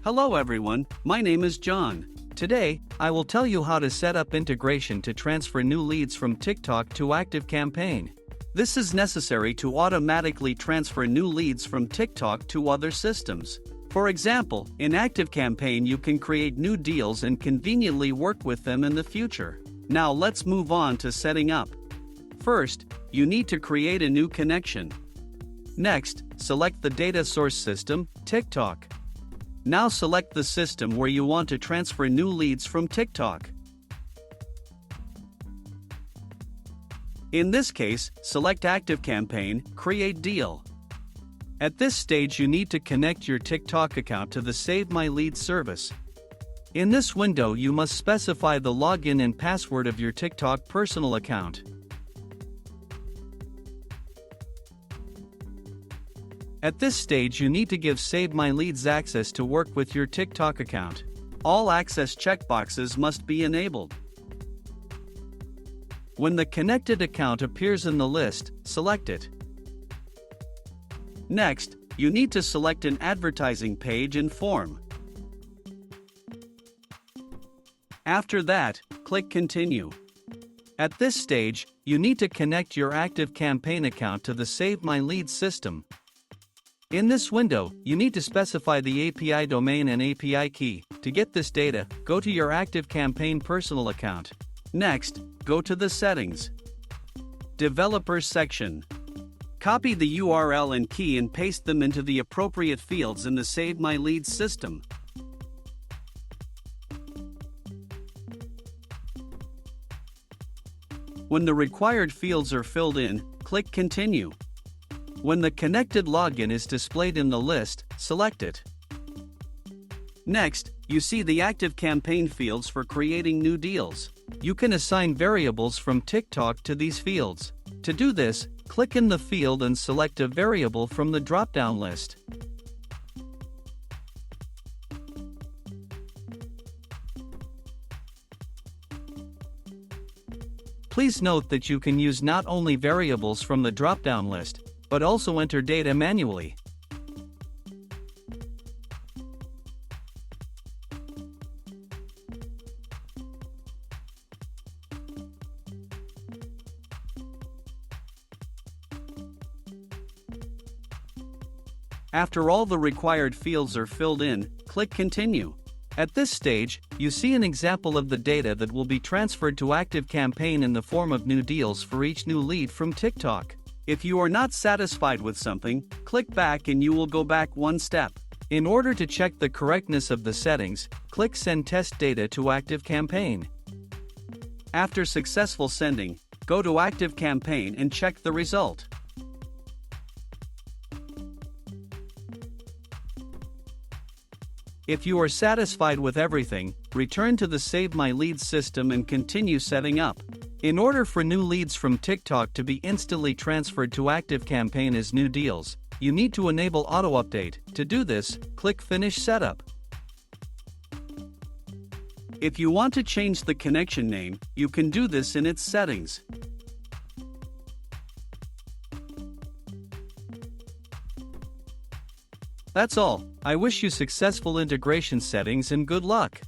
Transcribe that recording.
Hello everyone, my name is John. Today, I will tell you how to set up integration to transfer new leads from TikTok to ActiveCampaign. This is necessary to automatically transfer new leads from TikTok to other systems. For example, in ActiveCampaign you can create new deals and conveniently work with them in the future. Now let's move on to setting up. First, you need to create a new connection. Next, select the data source system, TikTok. Now select the system where you want to transfer new leads from TikTok. In this case, select ActiveCampaign, Create Deal. At this stage you need to connect your TikTok account to the Save My Leads service. In this window you must specify the login and password of your TikTok personal account. At this stage you need to give Save My Leads access to work with your TikTok account. All access checkboxes must be enabled. When the connected account appears in the list, select it. Next, you need to select an advertising page and form. After that, click Continue. At this stage, you need to connect your ActiveCampaign account to the Save My Leads system. In this window, you need to specify the API domain and API key. To get this data, go to your ActiveCampaign personal account. Next, go to the Settings. Developers section. Copy the URL and key and paste them into the appropriate fields in the Save My Leads system. When the required fields are filled in, click Continue. When the connected login is displayed in the list, select it. Next, you see the ActiveCampaign fields for creating new deals. You can assign variables from TikTok to these fields. To do this, click in the field and select a variable from the drop-down list. Please note that you can use not only variables from the drop-down list, but also enter data manually. After all the required fields are filled in, click Continue. At this stage, you see an example of the data that will be transferred to ActiveCampaign in the form of new deals for each new lead from TikTok. If you are not satisfied with something, click back and you will go back one step. In order to check the correctness of the settings, click Send Test Data to ActiveCampaign. After successful sending, go to ActiveCampaign and check the result. If you are satisfied with everything, return to the Save My Leads system and continue setting up. In order for new leads from TikTok to be instantly transferred to ActiveCampaign as new deals, you need to enable auto update. To do this, click Finish Setup. If you want to change the connection name, you can do this in its settings. That's all. I wish you successful integration settings and good luck.